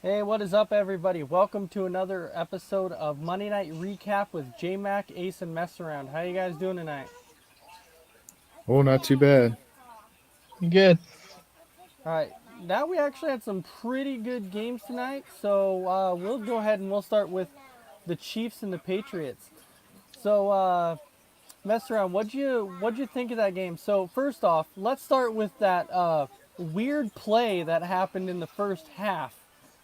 Hey, what is up, everybody? Welcome to another episode of Monday Night Recap with J-Mac, Ace, and Mess Around. How you guys doing tonight? Oh, not too bad. Good. All right, now we actually had some pretty good games tonight, so we'll go ahead and we'll start with the Chiefs and the Patriots. So, Mess Around, what'd you think of that game? So, first off, let's start with that weird play that happened in the first half.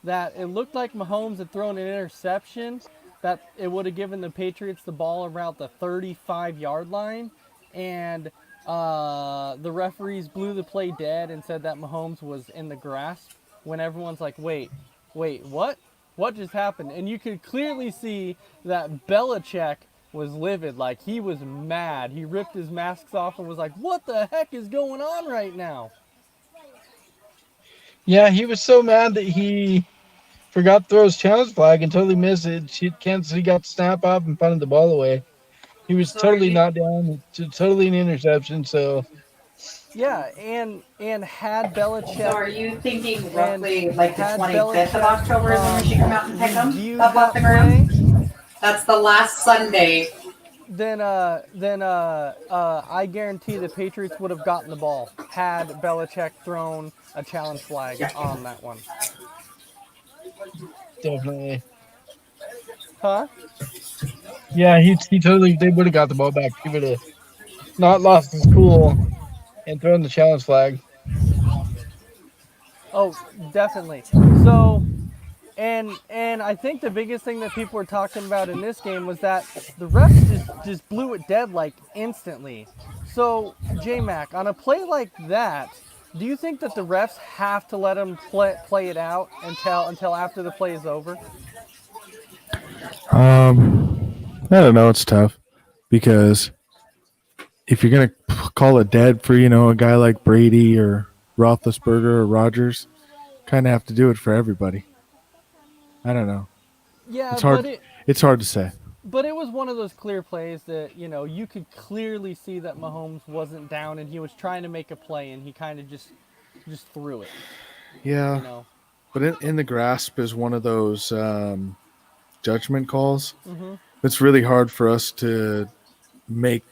That it looked like Mahomes had thrown an interception, that it would have given the Patriots the ball around the 35-yard line, and the referees blew the play dead and said that Mahomes was in the grasp. When everyone's like, wait, what? What just happened? And you could clearly see that Belichick was livid, like he was mad. He ripped his masks off and was like, "What the heck is going on right now?" Yeah, he was so mad that he forgot to throw his challenge flag and totally missed it. Kansas City got the snap off and punted the ball away. He was So are totally you not down, totally an interception. So Yeah, and had so Belichick are you thinking and roughly like the had 25th of Belichick October is when we should come out and pick them reviewed up off the that play, ground? That's the last Sunday. then I guarantee the Patriots would have gotten the ball had Belichick thrown a challenge flag Yeah. on that one. definitely, Huh? yeah, he totally they would have got the ball back. He would have not lost his cool and thrown the challenge flag. Oh, definitely. So, and I think the biggest thing that people were talking about in this game was that the refs just blew it dead like instantly. So, J Mac, on a play like that, do you think that the refs have to let them play it out until after the play is over? I don't know. It's tough because if you're gonna call it dead for a guy like Brady or Roethlisberger or Rogers, kind of have to do it for everybody. I don't know. Yeah, It's hard. It's hard to say. but it was one of those clear plays that you could clearly see that Mahomes wasn't down and he was trying to make a play and he kind of just threw it. You Yeah, know. but in the grasp is one of those judgment calls. Mm-hmm. It's really hard for us to make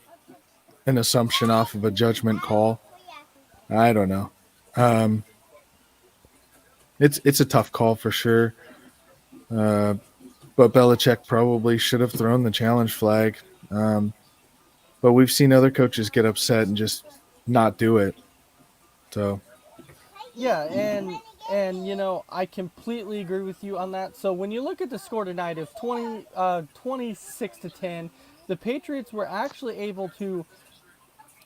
an assumption off of a judgment call. I don't know. Um, it's a tough call for sure. Uh, but Belichick probably should have thrown the challenge flag. But we've seen other coaches get upset and just not do it. So Yeah, and I completely agree with you on that. So when you look at the score tonight, it's 26 to 10. The Patriots were actually able to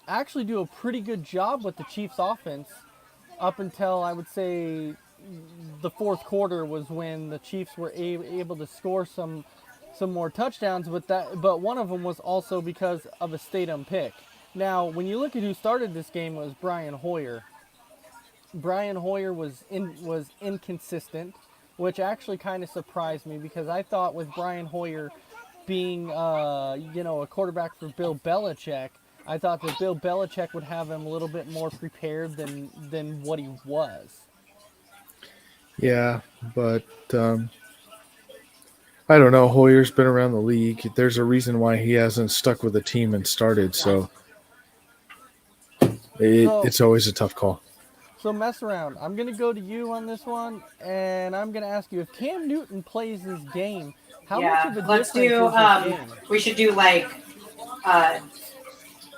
actually do a pretty good job with the Chiefs offense up until I would say the fourth quarter was when the Chiefs were able to score some more touchdowns, but one of them was also because of a Statham pick. Now, when you look at who started this game, it was Brian Hoyer. Brian Hoyer was inconsistent, which actually kind of surprised me because I thought with Brian Hoyer being a quarterback for Bill Belichick, I thought that Bill Belichick would have him a little bit more prepared than what he was. yeah, but I don't know. Hoyer's been around the league. There's a reason why he hasn't stuck with the team and started. So So it's always a tough call. so mess around. I'm gonna go to you on this one, and I'm gonna ask you if Cam Newton plays this game, how much of Yeah. a Let's difference do is this game? we should do like uh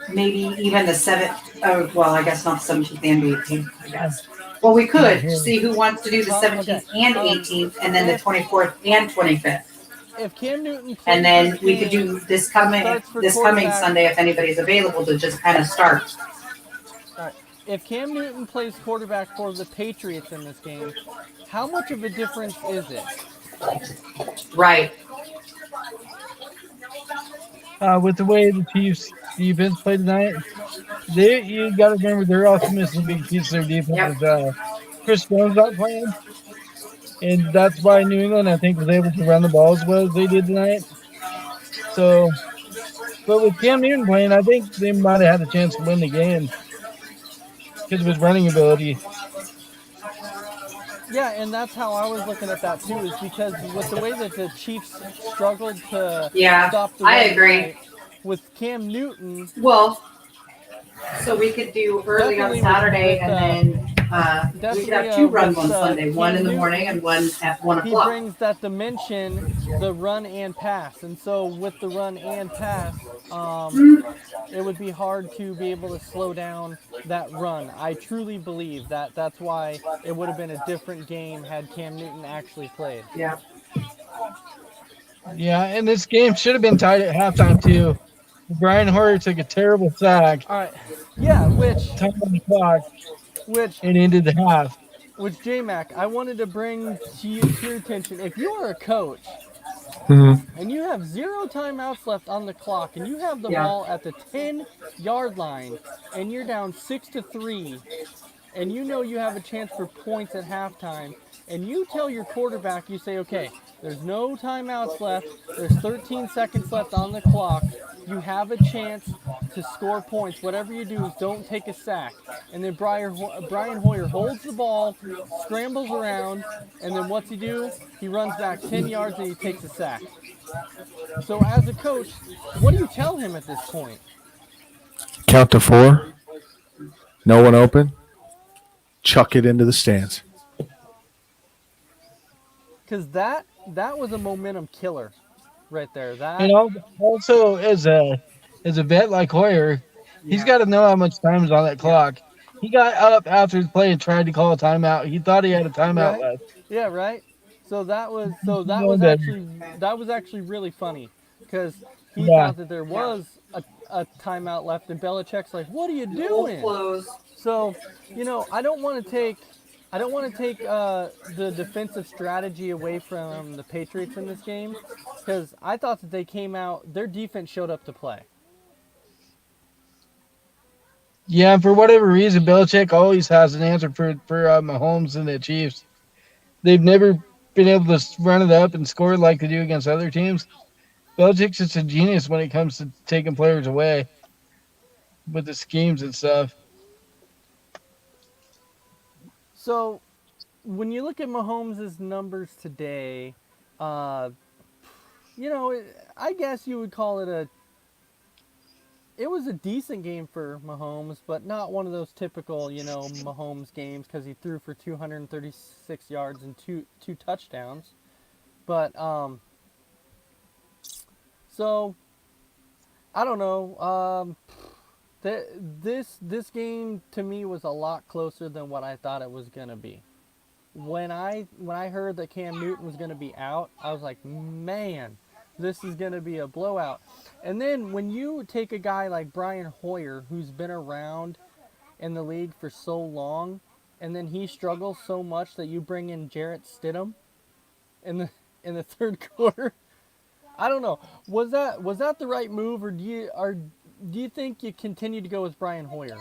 maybe even the seventh. Oh well, I guess not the 17th and the 18th, I guess. Well, we Not could here. see who wants to do the Okay. 17th and 18th and then the If 24th and 25th. if Cam Newton And plays this then we could game do this and coming starts for this coming quarterback. Sunday if anybody's available to just kind of start. All right. If Cam Newton plays quarterback for the Patriots in this game, how much of a difference is it? Right. With the way the Chiefs defense played tonight, you got to remember they're also missing a big piece of their defense Yep. with Chris Jones not playing, and that's why New England I think was able to run the ball as well as they did tonight. So, but with Cam Newton playing, I think they might have had a chance to win the game because of his running ability. Yeah, and that's how I was looking at that too, is because with the way that the Chiefs struggled to Yeah, stop the I run agree. tonight, with Cam Newton, Well, so we could do early on definitely Saturday, and then we could have two runs with on Sunday, one Cam in the morning Newton, and one at 1 he o'clock. brings that dimension, the run and pass, and so with the run and pass, it would be hard to be able to slow down that run. I truly believe that that's why it would have been a different game had Cam Newton actually played. Yeah. Yeah, and this game should have been tied at halftime too. Brian Hoyer took a terrible sack, All right, yeah, time on the clock, which and ended the half. J-Mac, I wanted to bring to your attention. If you are a coach Mm-hmm. and you have 0 timeouts left on the clock and you have the Yeah. ball at the 10-yard line and you're down 6-3 and you know you have a chance for points at halftime and you tell your quarterback, you say, okay, there's no timeouts left, there's 13 seconds left on the clock, you have a chance to score points. Whatever you do is don't take a sack. And then Brian Hoyer holds the ball, scrambles around, and then what's he do? He runs back 10 yards and he takes a sack. So as a coach, what do you tell him at this point? Count to 4. No one open. Chuck it into the stands. Because that was a momentum killer right there. That And also as a vet like Hoyer, he's got to know how much time is on that clock. He got up after the play and tried to call a timeout. He thought he had a timeout right? left. Yeah, right. So that was actually really funny because he Yeah. thought that there was a timeout left, and Belichick's like, "What are you doing?" Close. So, I don't want to take the defensive strategy away from the Patriots in this game because I thought that they came out, their defense showed up to play. Yeah, and for whatever reason, Belichick always has an answer for Mahomes and the Chiefs. They've never been able to run it up and score like they do against other teams. Belichick's just a genius when it comes to taking players away with the schemes and stuff. So, when you look at Mahomes' numbers today, I guess you would call it it was a decent game for Mahomes, but not one of those typical, Mahomes games because he threw for 236 yards and two touchdowns. But so I don't know. This game to me was a lot closer than what I thought it was gonna be. When I heard that Cam Newton was gonna be out, I was like, man, this is gonna be a blowout. And then when you take a guy like Brian Hoyer, who's been around in the league for so long, and then he struggles so much that you bring in Jarrett Stidham in the third quarter, I don't know. Was that the right move, or do you think you continue to go with Brian Hoyer?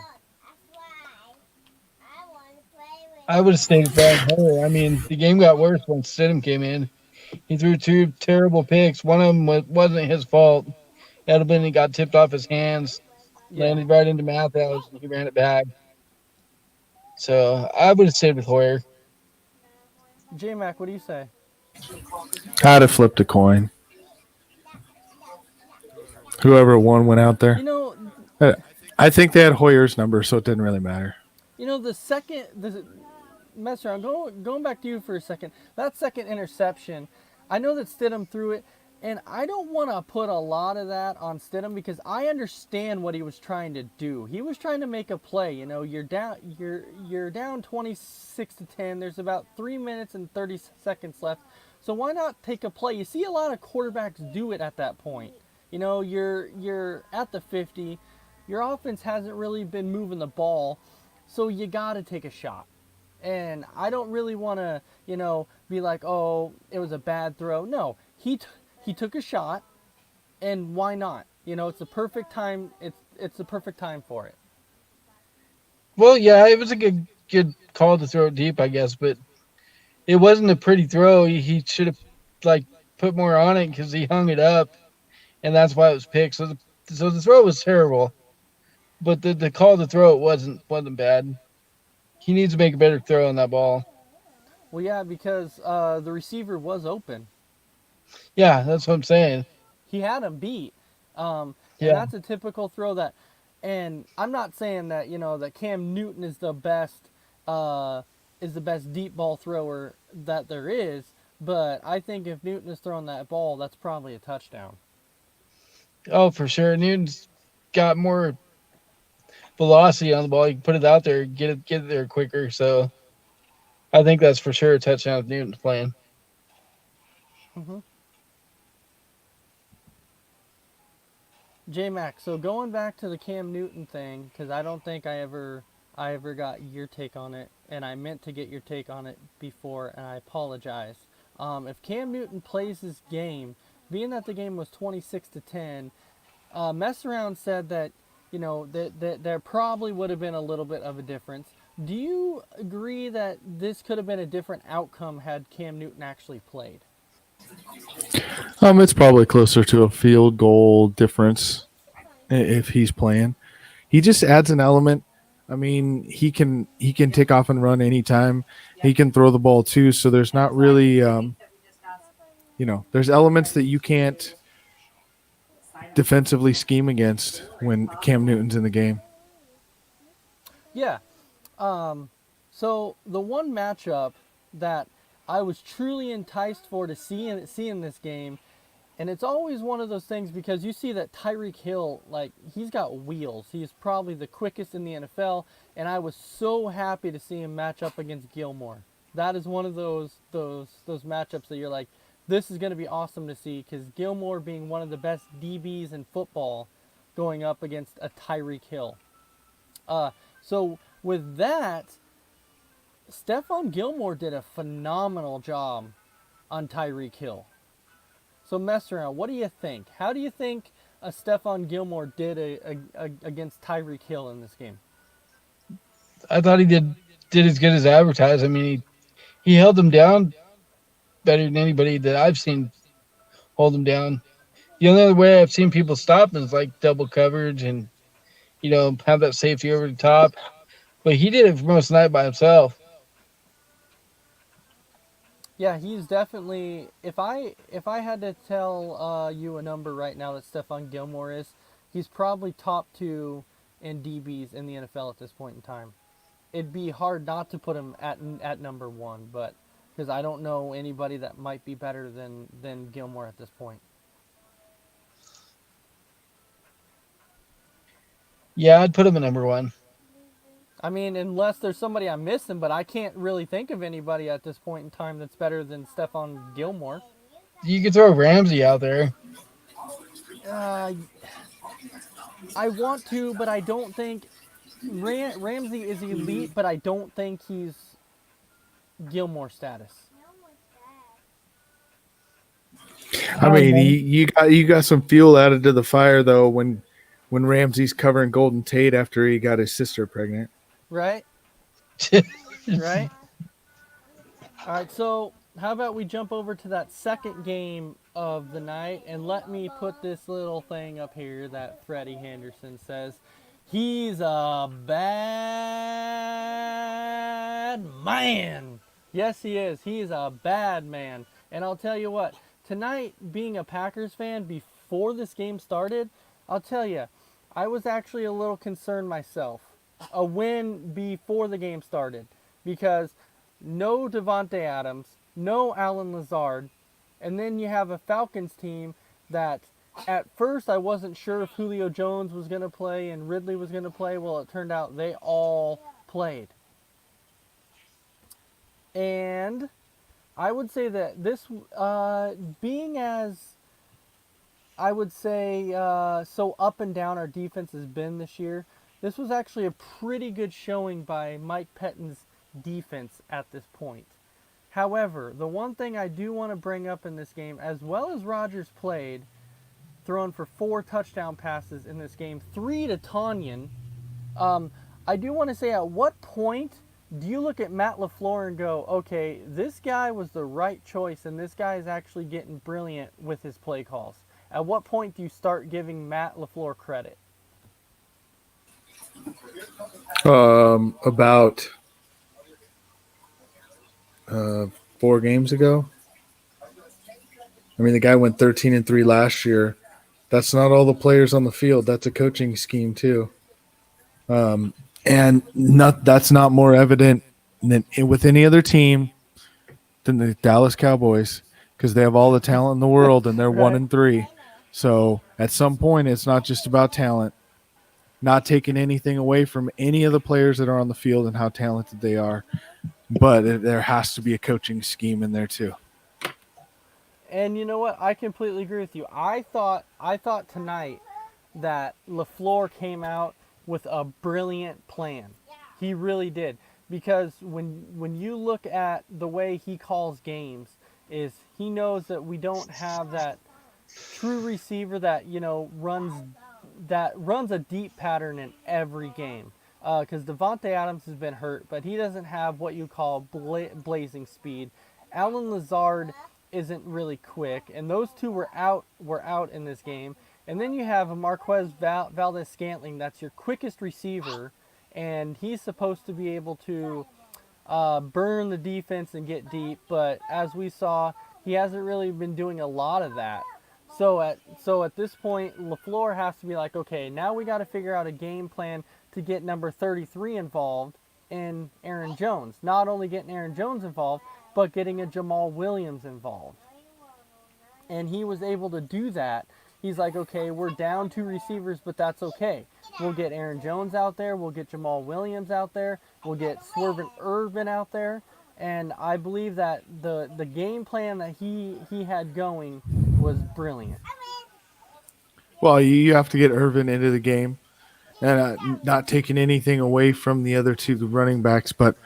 I would have stayed with Brian Hoyer. I mean, the game got worse when Stidham came in. He threw 2 terrible picks. One of them wasn't his fault. Edelman, he got tipped off his hands, landed right into Mathis, and he ran it back. So I would have stayed with Hoyer. J-Mac, what do you say? I'd have flipped a coin. Whoever won went out there. I think they had Hoyer's number, so it didn't really matter. Messer, I'm going back to you for a second. That second interception, I know that Stidham threw it, and I don't want to put a lot of that on Stidham because I understand what he was trying to do. He was trying to make a play. You're down 26-10. There's about 3 minutes and 30 seconds left. So why not take a play? You see a lot of quarterbacks do it at that point. You're at the 50. Your offense hasn't really been moving the ball, so you got to take a shot. And I don't really want to, be like, oh, it was a bad throw. No, he took a shot, and why not? It's the perfect time. It's the perfect time for it. Well, yeah, it was a good call to throw it deep, I guess, but it wasn't a pretty throw. He should have put more on it because he hung it up, and that's why it was picked. So the throw was terrible, but the call to throw it wasn't bad. He needs to make a better throw on that ball. Well, yeah, because the receiver was open. Yeah, that's what I'm saying. He had him beat, and Yeah. that's a typical throw that. And I'm not saying that that Cam Newton is the best deep ball thrower that there is, but I think if Newton is throwing that ball, that's probably a touchdown. Oh, for sure. Newton's got more velocity on the ball. You can put it out there, get it there quicker. So I think that's for sure a touchdown if Newton's playing. Mm-hmm. J Mac, so going back to the Cam Newton thing, because I don't think I ever got your take on it, and I meant to get your take on it before, and I apologize. If Cam Newton plays this game, being that the game was 26-10, Mess Around said that that there probably would have been a little bit of a difference. Do you agree that this could have been a different outcome had Cam Newton actually played? It's probably closer to a field goal difference if he's playing. He just adds an element. I mean, he can take off and run anytime. He can throw the ball too. So there's not really, there's elements that you can't defensively scheme against when Cam Newton's in the game. Yeah. So the one matchup that I was truly enticed for to see in this game, and it's always one of those things because you see that Tyreek Hill, like, he's got wheels. He is probably the quickest in the NFL, and I was so happy to see him match up against Gilmore. That is one of those matchups that you're like, this is going to be awesome to see because Gilmore being one of the best DBs in football going up against a Tyreek Hill. So with that, Stephon Gilmore did a phenomenal job on Tyreek Hill. So Mess Around, what do you think? How do you think Stephon Gilmore did against Tyreek Hill in this game? I thought he did as good as advertised. I mean, he held him down better than anybody that I've seen hold him down. The only other way I've seen people stop is like double coverage and have that safety over the top. But he did it for most of the night by himself. Yeah, he's definitely. If I had to tell you a number right now that Stephon Gilmore is, he's probably top 2 in DBs in the NFL at this point in time. It'd be hard not to put him at number 1, but because I don't know anybody that might be better than Gilmore at this point. Yeah, I'd put him at number 1. I mean, unless there's somebody I'm missing, but I can't really think of anybody at this point in time that's better than Stephon Gilmore. You could throw Ramsey out there. I want to, but I don't think Ramsey is elite, but I don't think he's Gilmore status. I mean, you got some fuel added to the fire though when Ramsey's covering Golden Tate after he got his sister pregnant. Right? Right? All right, so how about we jump over to that second game of the night and let me put this little thing up here that Freddie Henderson says. He's a bad man. Yes, he is. He's a bad man. And I'll tell you what, tonight, being a Packers fan before this game started, I'll tell you, I was actually a little concerned myself. A win before the game started because no Devontae Adams, no Alan Lazard, and then you have a Falcons team that at first I wasn't sure if Julio Jones was going to play and Ridley was going to play. Well, it turned out they all played. And I would say that this, being as, I would say, so up and down our defense has been this year, this was actually a pretty good showing by Mike Pettine's defense at this point. However, the one thing I do want to bring up in this game, as well as Rodgers played, thrown for 4 touchdown passes in this game, 3 to Tonyan, I do want to say, at what point do you look at Matt LaFleur and go, okay, this guy was the right choice and this guy is actually getting brilliant with his play calls? At what point do you start giving Matt LaFleur credit? About 4 games ago. I mean, the guy went 13-3 last year. That's not all the players on the field. That's a coaching scheme too. And that's not more evident than with any other team than the Dallas Cowboys, because they have all the talent in the world and they're Right. 1-3. So at some point, it's not just about talent. Not taking anything away from any of the players that are on the field and how talented they are, but there has to be a coaching scheme in there too. And you know what? I completely agree with you. I thought tonight that LaFleur came out with a brilliant plan. He really did. Because when you look at the way he calls games, is he knows that we don't have that true receiver that runs a deep pattern in every game. Because Devontae Adams has been hurt, but he doesn't have what you call blazing speed. Alan Lazard isn't really quick, and those two were out in this game. And then you have a Marquez Valdez-Scantling, that's your quickest receiver, and he's supposed to be able to burn the defense and get deep. But as we saw, he hasn't really been doing a lot of that. So at this point, LaFleur has to be like, okay, now we got to figure out a game plan to get number 33 involved in Aaron Jones. Not only getting Aaron Jones involved, but getting a Jamal Williams involved. And he was able to do that. He's like, okay, we're down 2 receivers, but that's okay. We'll get Aaron Jones out there. We'll get Jamal Williams out there. We'll get Swervin Irvin out there. And I believe that the game plan that he had going was brilliant. Well, you have to get Irvin into the game, and not taking anything away from the other 2 running backs, but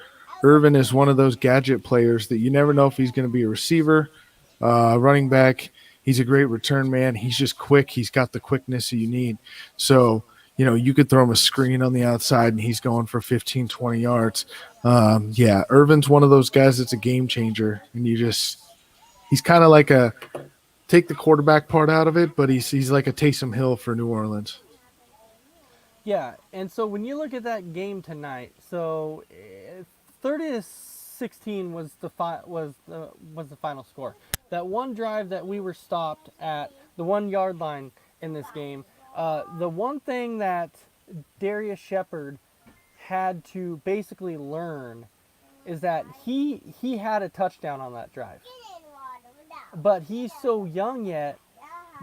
Irvin is one of those gadget players that you never know if he's going to be a receiver, running back. He's a great return man. He's just quick. He's got the quickness that you need. So, you could throw him a screen on the outside and he's going for 15, 20 yards. Yeah, Irvin's one of those guys that's a game changer. And he's kind of like take the quarterback part out of it, but he's like a Taysom Hill for New Orleans. Yeah, and so when you look at that game tonight, so 30-16 was the final score. That one drive that we were stopped at the 1 yard line in this game. The one thing that Darius Shepard had to basically learn is that he had a touchdown on that drive, but he's so young yet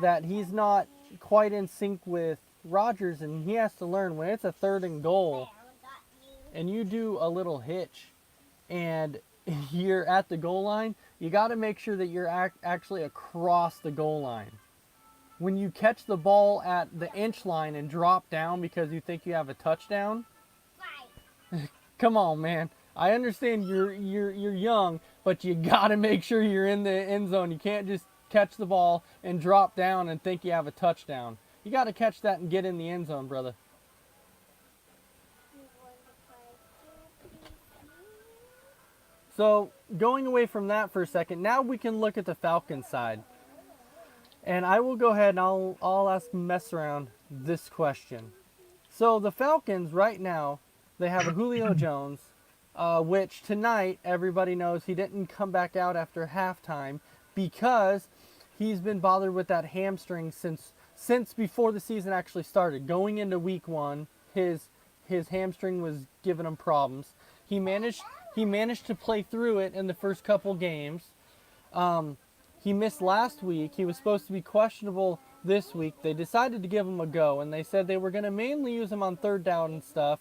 that he's not quite in sync with Rodgers, and he has to learn when it's a 3rd and goal and you do a little hitch and you're at the goal line, you got to make sure that you're actually across the goal line. When you catch the ball at the inch line and drop down because you think you have a touchdown, come on, man. I understand you're young, but you got to make sure you're in the end zone. You can't just catch the ball and drop down and think you have a touchdown. You got to catch that and get in the end zone, brother. So going away from that for a second, now we can look at the Falcons side. And I will go ahead and I'll ask Mess Around this question. So the Falcons right now, they have a Julio Jones, which tonight everybody knows he didn't come back out after halftime because he's been bothered with that hamstring since before the season actually started. Going into week 1, his hamstring was giving him problems. He managed to play through it in the first couple games. He missed last week. He was supposed to be questionable this week. They decided to give him a go, and they said they were going to mainly use him on 3rd down and stuff.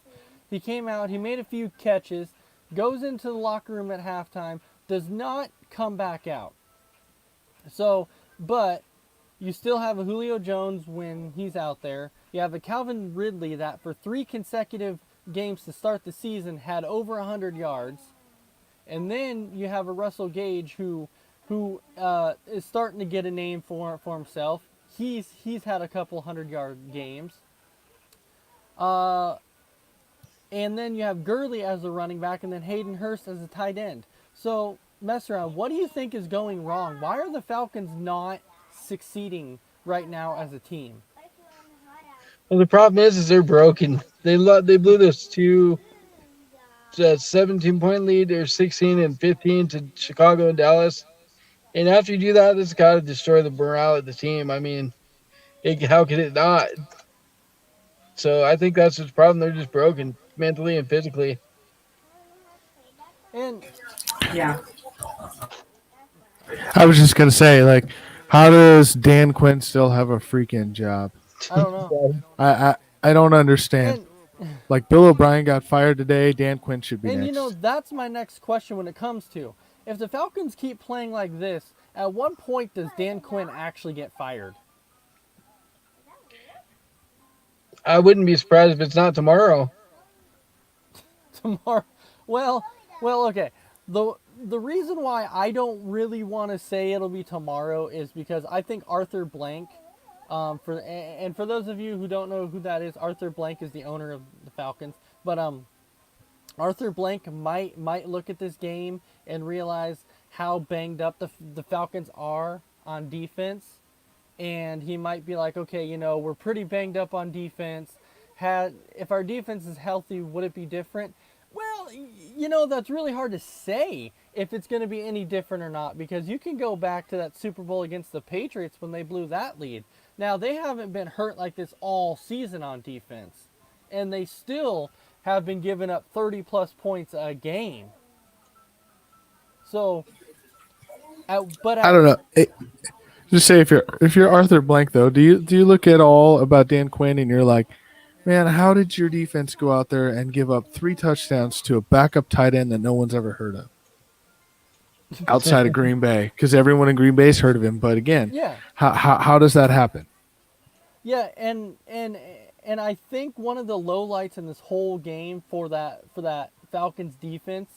He came out, he made a few catches, goes into the locker room at halftime, does not come back out. So, but you still have a Julio Jones when he's out there. You have a Calvin Ridley that for 3 consecutive games to start the season had over 100 yards. And then you have a Russell Gage who is starting to get a name for himself. He's had a couple 100-yard games. And then you have Gurley as the running back, and then Hayden Hurst as a tight end. So, Mess Around, what do you think is going wrong? Why are the Falcons not succeeding right now as a team? Well, the problem is they're broken. They blew those two a 17-point lead. They're 16 and 15 to Chicago and Dallas. And after you do that, it's got to destroy the morale of the team. I mean, how could it not? So I think that's the problem. They're just broken mentally and physically. And Yeah. I was just gonna say, like, how does Dan Quinn still have a freaking job? I don't know. I don't understand. And Like, Bill O'Brien got fired today. Dan Quinn should be and next. you know, that's my next question when it comes to if the Falcons keep playing like this, at what point does Dan Quinn actually get fired? I wouldn't be surprised if it's not tomorrow. Tomorrow. Well, okay. The reason why I don't really want to say it'll be tomorrow is because I think Arthur Blank, for those of you who don't know who that is, Arthur Blank is the owner of the Falcons. But Arthur Blank might look at this game and realize how banged up the Falcons are on defense, and he might be like, okay, you know, we're pretty banged up on defense. If our defense is healthy, would it be different? Well, you know, that's really hard to say if it's going to be any different or not, because you can go back to that Super Bowl against the Patriots when they blew that lead. Now, they haven't been hurt like this all season on defense, and they still have been giving up 30-plus points a game. So, I don't know. Just say if you're Arthur Blank though, do you look at all about Dan Quinn and you're like, man, how did your defense go out there and give up 3 touchdowns to a backup tight end that no one's ever heard of outside of Green Bay? Because everyone in Green Bay's heard of him. But again, yeah. how does that happen? Yeah, and I think one of the lowlights in this whole game for that Falcons defense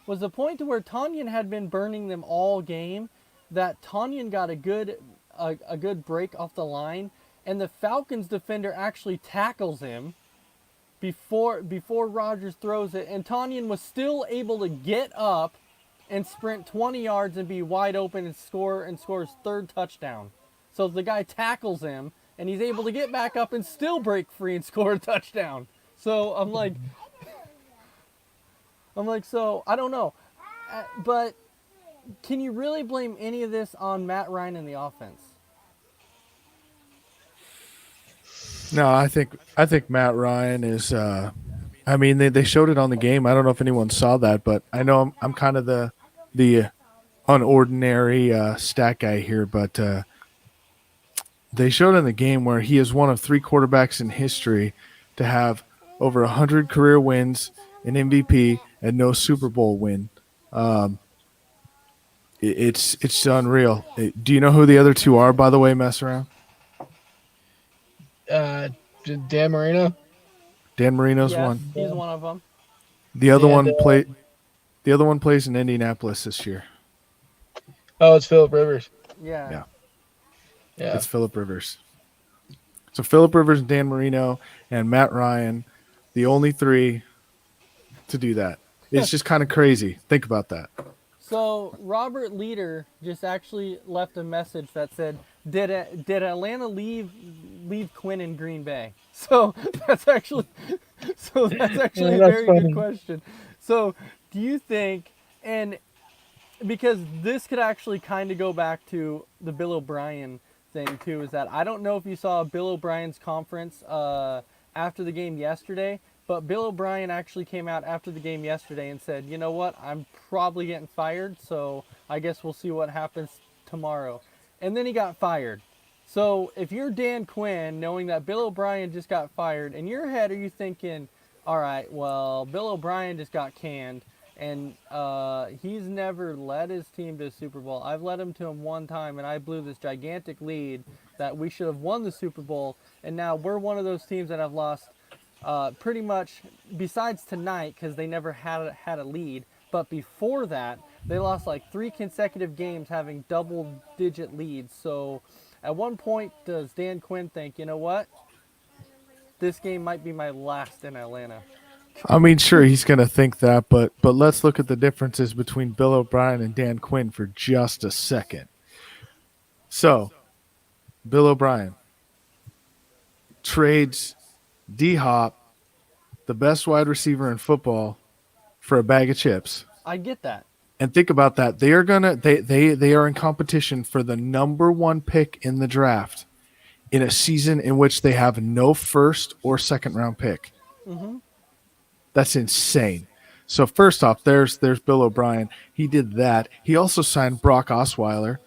was the point to where Tonyan had been burning them all game. That Tonyan got a good break off the line, and the Falcons defender actually tackles him before Rodgers throws it, and Tonyan was still able to get up and sprint 20 yards and be wide open and score his 3rd touchdown. So the guy tackles him, and he's able to get back up and still break free and score a touchdown. So I'm like, so I don't know, but can you really blame any of this on Matt Ryan and the offense? No, I think Matt Ryan is. I mean, they showed it on the game. I don't know if anyone saw that, but I know I'm kind of the unordinary stat guy here, but they showed in the game where he is one of 3 quarterbacks in history to have over 100 career wins, an MVP, and no Super Bowl win. It's unreal. Do you know who the other 2 are, by the way, mess around? Dan Marino. Dan Marino's Yes, one. he's one of them. The other And, one plays in Indianapolis this year. Oh, it's Philip Rivers. Yeah. Yeah. It's Phillip Rivers. So Phillip Rivers, Dan Marino, and Matt Ryan, the only 3 to do that. It's just kind of crazy. Think about that. So Robert Leader just actually left a message that said, "Did Atlanta leave Quinn in Green Bay?" So that's actually a very funny. good question. So do you think, and because this could actually kind of go back to the Bill O'Brien thing too, is that I don't know if you saw Bill O'Brien's conference after the game yesterday. But Bill O'Brien actually came out after the game yesterday and said, you know what, I'm probably getting fired, so I guess we'll see what happens tomorrow. And then he got fired. So if you're Dan Quinn, knowing that Bill O'Brien just got fired, in your head are you thinking, all right, well, Bill O'Brien just got canned, and he's never led his team to a Super Bowl. I've led him to him one time, and I blew this gigantic lead that we should have won the Super Bowl, and now we're one of those teams that have lost pretty much, besides tonight, because they never had a lead. But before that, they lost like 3 consecutive games having double-digit leads. So at one point, does Dan Quinn think, you know what? This game might be my last in Atlanta. I mean, sure, he's going to think that, but let's look at the differences between Bill O'Brien and Dan Quinn for just a second. So, Bill O'Brien trades D-Hop, the best wide receiver in football, for a bag of chips. I get that. And think about that. They are in competition for the number 1 pick in the draft in a season in which they have no first or second round pick. Mm-hmm. That's insane. So first off, there's Bill O'Brien. He did that. He also signed Brock Osweiler.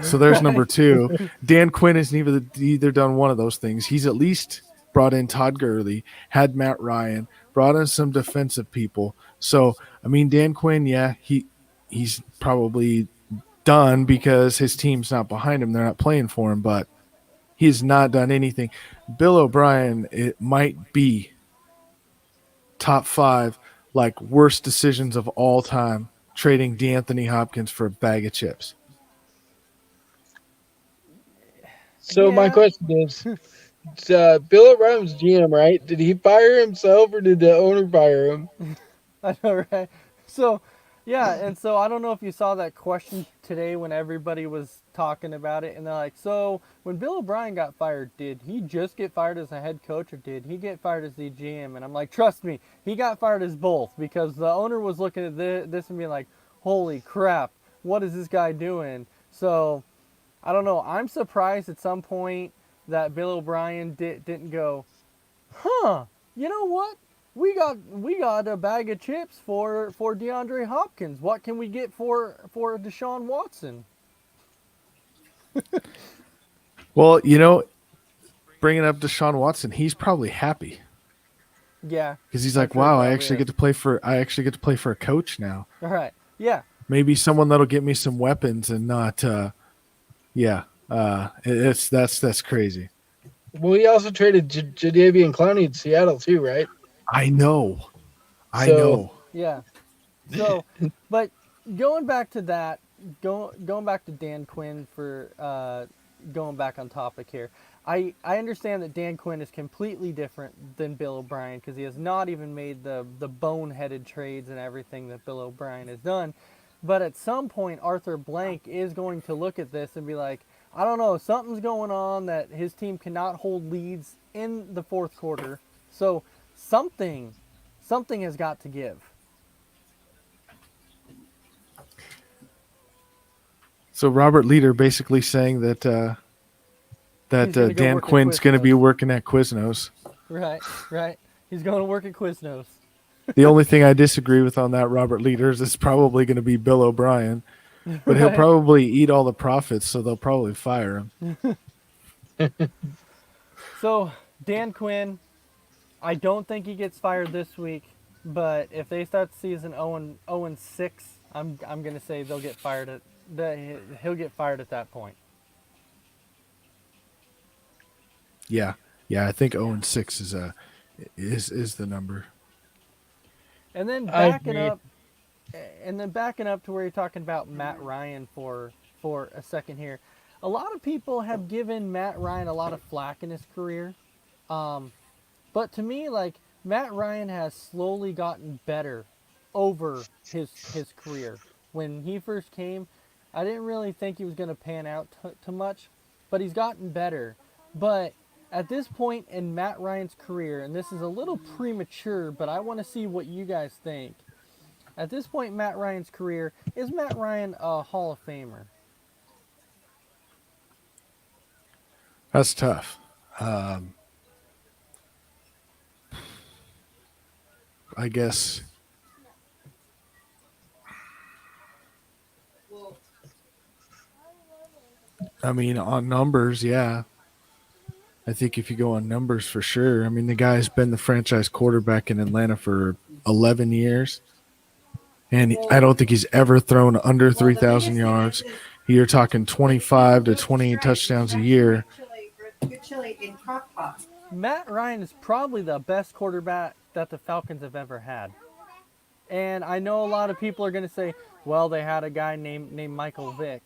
So there's number 2. Dan Quinn has either done one of those things. He's at least brought in Todd Gurley, had Matt Ryan, brought in some defensive people. So I mean, Dan Quinn, yeah, he's probably done because his team's not behind him. They're not playing for him, but he has not done anything. Bill O'Brien, it might be top 5 like worst decisions of all time, trading DeAnthony Hopkins for a bag of chips. So my Yeah. question is, Bill O'Brien's GM, right? Did he fire himself or did the owner fire him? I know, right? So, yeah, and so I don't know if you saw that question today when everybody was talking about it, and they're like, so when Bill O'Brien got fired, did he just get fired as a head coach or did he get fired as the GM? And I'm like, trust me, he got fired as both because the owner was looking at this and being like, holy crap, what is this guy doing? So, I don't know. I'm surprised at some point that Bill O'Brien didn't go, huh, you know what? We got a bag of chips for DeAndre Hopkins. What can we get for Deshaun Watson? Well, you know, bringing up Deshaun Watson, he's probably happy Yeah. because he's I'm like, sure wow, probably I actually get to play for a coach now. All right. Yeah. Maybe someone that'll get me some weapons and not that's crazy. Well, he also traded Jadeveon Clowney to Seattle too, right? I know. So- Yeah. So, but going back to that, going back to Dan Quinn for going back on topic here. I understand that Dan Quinn is completely different than Bill O'Brien because he has not even made the boneheaded trades and everything that Bill O'Brien has done. But at some point, Arthur Blank is going to look at this and be like, I don't know, something's going on that his team cannot hold leads in the fourth quarter. So something has got to give. So Robert Leader basically saying that He's gonna go Dan work at Quinn's going to be Quiznos. working at Quiznos. Right. He's going to work at Quiznos. The only thing I disagree with on that Robert Leader is it's probably going to be Bill O'Brien, but he'll Right. probably eat all the profits, so they'll probably fire him. So Dan Quinn, I don't think he gets fired this week, but if they start the season 0-6, I'm going to say they'll get fired he'll get fired at that point. Yeah, I think 0-6 is the number. And then I backing agree. up to where you're talking about Matt Ryan for a second here. A lot of people have given Matt Ryan a lot of flack in his career. But to me, like, Matt Ryan has slowly gotten better over his career. When he first came, I didn't really think he was going to pan out too much, but he's gotten better. But at this point in Matt Ryan's career, and this is a little premature, but I want to see what you guys think. At this point in Matt Ryan's career, is Matt Ryan a Hall of Famer? That's tough. I guess. I mean, on numbers, yeah. I think if you go on numbers for sure. I mean, the guy's been the franchise quarterback in Atlanta for 11 years. And I don't think he's ever thrown under 3,000 yards. You're talking 25 to 28 touchdowns a year. Good chili in crock pot. Matt Ryan is probably the best quarterback that the Falcons have ever had. And I know a lot of people are going to say, well, they had a guy named Michael Vick.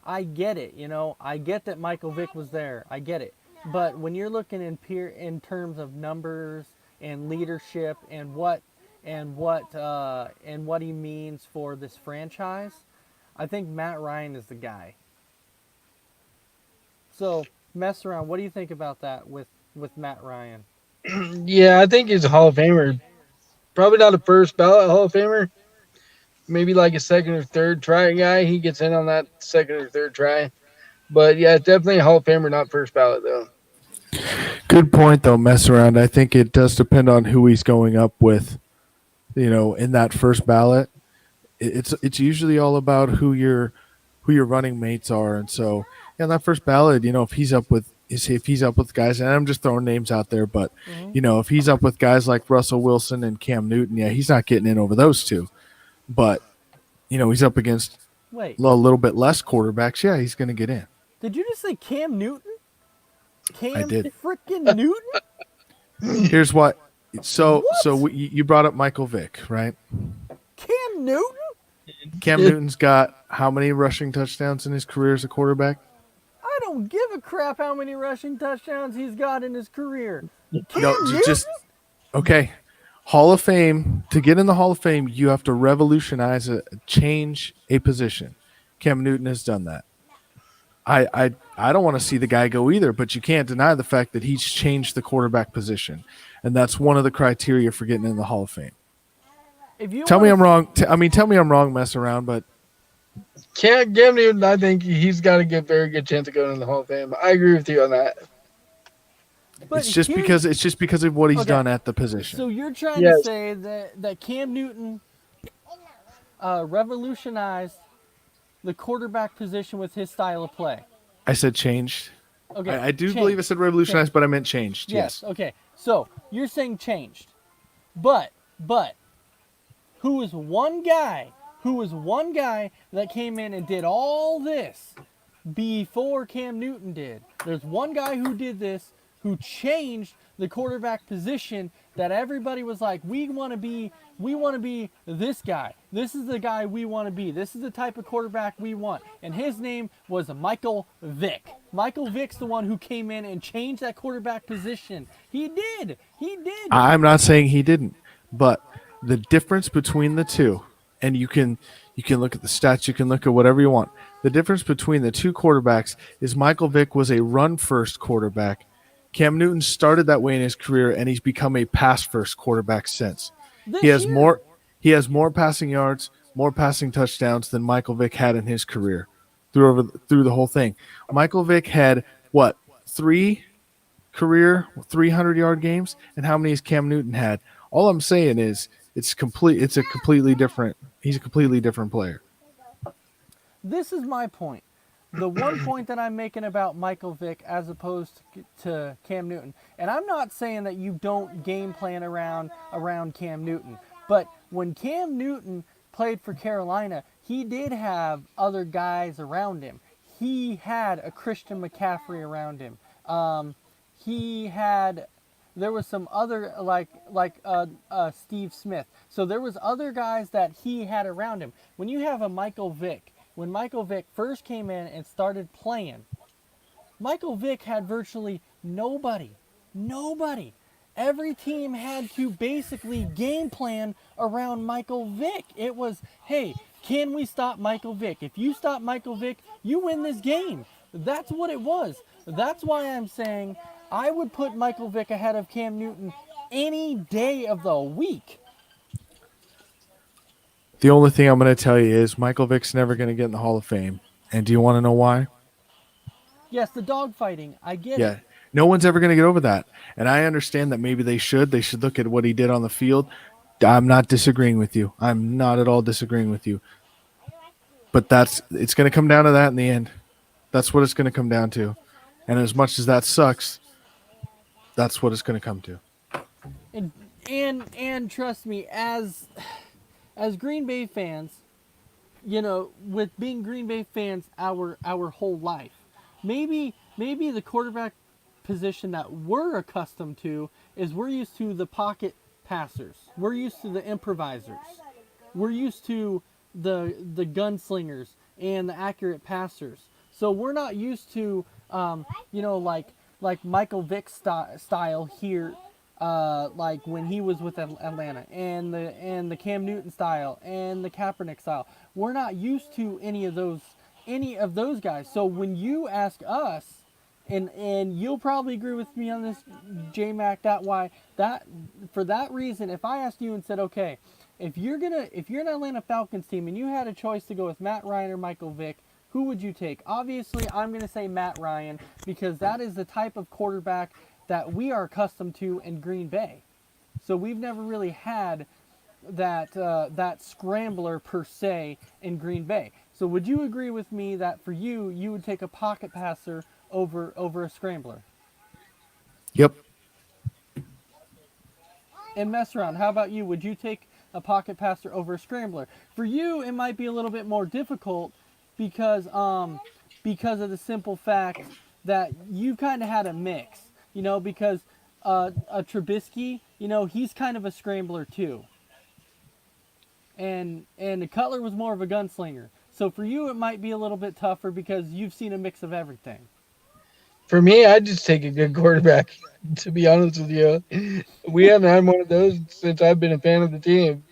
I get it, I get that Michael Vick was there. I get it. But when you're looking in terms of numbers and leadership and what he means for this franchise, I think Matt Ryan is the guy. So, mess around. What do you think about that with Matt Ryan? Yeah, I think he's a Hall of Famer. Probably not a first ballot Hall of Famer. Maybe like a second or third try guy. He gets in on that second or third try. But yeah, definitely a Hall of Famer, not first ballot though. Good point, though. Mess around. I think it does depend on who he's going up with. In that first ballot, it's usually all about who your running mates are, and so in that first ballot, if he's up with guys, and I'm just throwing names out there, but if he's up with guys like Russell Wilson and Cam Newton, yeah, he's not getting in over those two. But he's up against Wait, a little bit less quarterbacks. Yeah, he's going to get in. did you just say Cam Newton? Cam did. freaking Newton? Here's what. So What? you brought up Michael Vick, right? Cam Newton? Cam Newton's got how many rushing touchdowns in his career as a quarterback? I don't give a crap how many rushing touchdowns he's got in his career. Cam No, Newton? just okay. Hall of Fame. To get in the Hall of Fame, you have to revolutionize change a position. Cam Newton has done that. I don't want to see the guy go either, but you can't deny the fact that he's changed the quarterback position, and that's one of the criteria for getting in the Hall of Fame. If you Tell me wanna- I'm wrong. Tell me I'm wrong. Mess around, but Cam Newton, I think he's got a very good chance of going in the Hall of Fame. I agree with you on that. but it's just here's- because of what he's Okay. done at the position. So you're trying Yes. to say that Cam Newton revolutionized the quarterback position with his style of play. I said changed. Okay, I do changed. believe I said revolutionized, but I meant changed. Yes. Okay. So you're saying changed, but who was one guy that came in and did all this before Cam Newton did? There's one guy who did this, who changed the quarterback position, that everybody was like, we want to be this guy. This is the guy we want to be. This is the type of quarterback we want. And his name was Michael Vick. Michael Vick's the one who came in and changed that quarterback position. He did. I'm not saying he didn't, but the difference between the two, and you can look at the stats, you can look at whatever you want. The difference between the two quarterbacks is Michael Vick was a run-first quarterback. Cam Newton started that way in his career, and he's become a pass-first quarterback since. This He has year. more passing yards, more passing touchdowns than Michael Vick had in his career through the whole thing. Michael Vick had what, 3 career 300-yard games, and how many has Cam Newton had? All I'm saying is he's a completely different player. This is my point. The one point that I'm making about Michael Vick as opposed to Cam Newton, and I'm not saying that you don't game plan around Cam Newton, but when Cam Newton played for Carolina, he did have other guys around him. He had a Christian McCaffrey around him. There was some other like Steve Smith. So there was other guys that he had around him. When you have a Michael Vick, when Michael Vick first came in and started playing, Michael Vick had virtually nobody. Every team had to basically game plan around Michael Vick. It was, hey, can we stop Michael Vick? If you stop Michael Vick, you win this game. That's what it was. That's why I'm saying I would put Michael Vick ahead of Cam Newton any day of the week. The only thing I'm going to tell you is Michael Vick's never going to get in the Hall of Fame. And do you want to know why? Yes, the dogfighting. I get Yeah. it. No one's ever going to get over that. And I understand that maybe they should. They should look at what he did on the field. I'm not disagreeing with you. I'm not at all disagreeing with you. But it's going to come down to that in the end. That's what it's going to come down to. And as much as that sucks, that's what it's going to come to. And trust me, as Green Bay fans, with being Green Bay fans our whole life, maybe the quarterback position that we're accustomed to is we're used to the pocket passers. We're used to the improvisers. We're used to the gunslingers and the accurate passers. So we're not used to like Michael Vick style here, like when he was with Atlanta, and the Cam Newton style and the Kaepernick style. We're not used to any of those guys. So when you ask us and you'll probably agree with me on this, J Mac. That for that reason, if I asked you and said, okay, if you're an Atlanta Falcons team and you had a choice to go with Matt Ryan or Michael Vick, who would you take? Obviously, I'm gonna say Matt Ryan because that is the type of quarterback that we are accustomed to in Green Bay. So we've never really had that scrambler per se in Green Bay. So would you agree with me that for you, you would take a pocket passer over a scrambler? Yep. And mess around. How about you? Would you take a pocket passer over a scrambler? For you, it might be a little bit more difficult because of the simple fact that you kind of had a mix. Because a Trubisky, he's kind of a scrambler too. And the Cutler was more of a gunslinger. So for you, it might be a little bit tougher because you've seen a mix of everything. For me, I'd just take a good quarterback. To be honest with you, we haven't had one of those since I've been a fan of the team.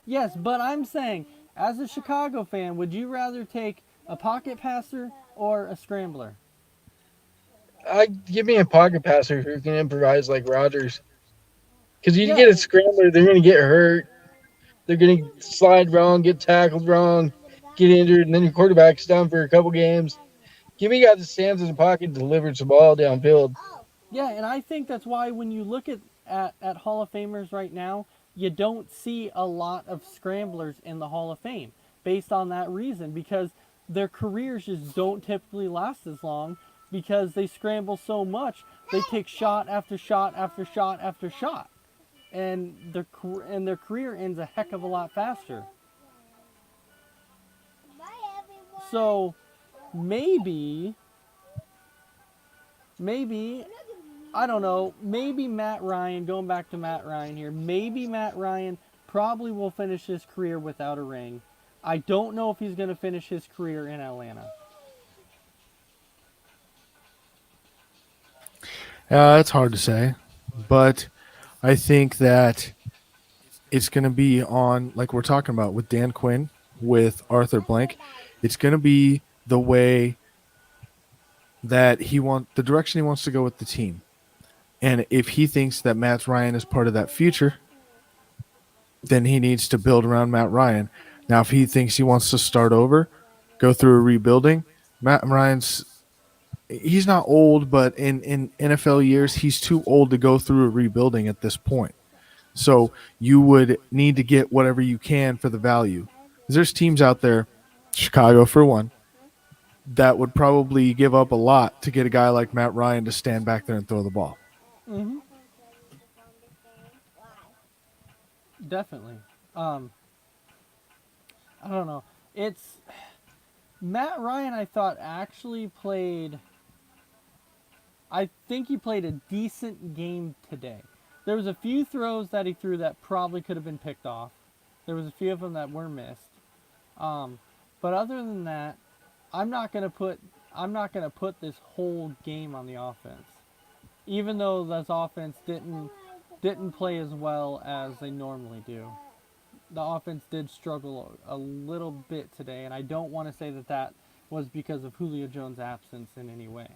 Yes, but I'm saying, as a Chicago fan, would you rather take a pocket passer or a scrambler? Give me a pocket passer who can improvise like Rodgers. Because you Yeah. get a scrambler, they're going to get hurt. They're going to slide wrong, get tackled wrong, get injured, and then your quarterback's down for a couple games. Give me a guy that stands in the pocket and delivers the ball downfield. Yeah, and I think that's why when you look at Hall of Famers right now, you don't see a lot of scramblers in the Hall of Fame based on that reason because their careers just don't typically last as long because they scramble so much. They take shot after shot after shot after shot. And their career ends a heck of a lot faster. So maybe I don't know, maybe Matt Ryan, going back to Matt Ryan here, maybe Matt Ryan probably will finish his career without a ring. I don't know if he's going to finish his career in Atlanta. That's hard to say, but I think that it's going to be on, like we're talking about with Dan Quinn, with Arthur Blank. It's going to be the way that the direction he wants to go with the team. And if he thinks that Matt Ryan is part of that future, then he needs to build around Matt Ryan. Now, if he thinks he wants to start over, go through a rebuilding, Matt Ryan's he's not old, but in NFL years, he's too old to go through a rebuilding at this point. So you would need to get whatever you can for the value. There's teams out there, Chicago for one, that would probably give up a lot to get a guy like Matt Ryan to stand back there and throw the ball. Mm-hmm. Definitely. I don't know. It's Matt Ryan. I thought actually played. I think he played a decent game today. There was a few throws that he threw that probably could have been picked off. There was a few of them that were missed. But other than that, I'm not gonna put this whole game on the offense. Even though this offense didn't play as well as they normally do. The offense did struggle a little bit today, and I don't want to say that was because of Julio Jones' absence in any way.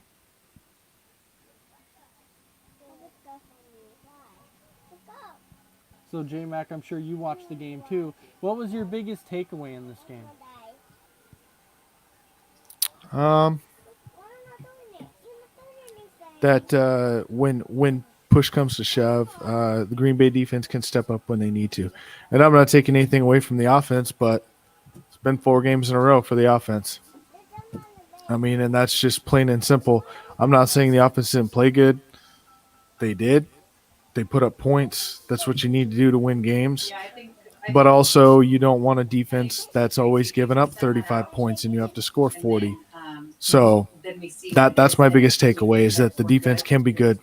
So, J-Mac, I'm sure you watched the game too. What was your biggest takeaway in this game? That when push comes to shove, the Green Bay defense can step up when they need to. And I'm not taking anything away from the offense, but it's been 4 games in a row for the offense. I mean, and that's just plain and simple. I'm not saying the offense didn't play good. They did. They put up points. That's what you need to do to win games. But also, you don't want a defense that's always giving up 35 points and you have to score 40. So that's my biggest takeaway is that the defense can be good.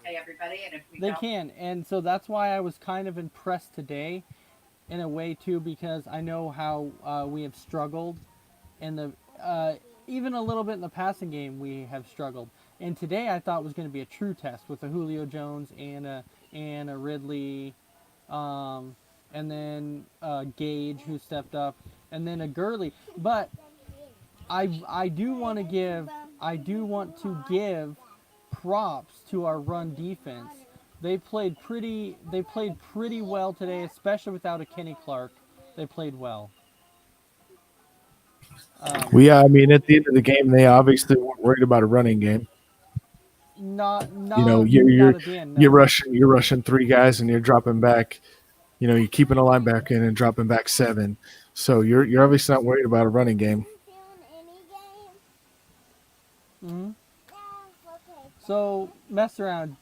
They can, and so that's why I was kind of impressed today in a way too, because I know how we have struggled in the even a little bit in the passing game we have struggled. And today I thought was going to be a true test with a Julio Jones and a Ridley, and then Gage who stepped up, and then a Gurley. But I do want to give props to our run defense. They played pretty well today, especially without a Kenny Clark. They played well. Well, yeah, I mean, at the end of the game, they obviously weren't worried about a running game. Not You know, not at the end. No. you're rushing 3 guys and you're dropping back. You know, you're keeping a linebacker in and dropping back 7. So you're obviously not worried about a running game. Mhm. So mess around.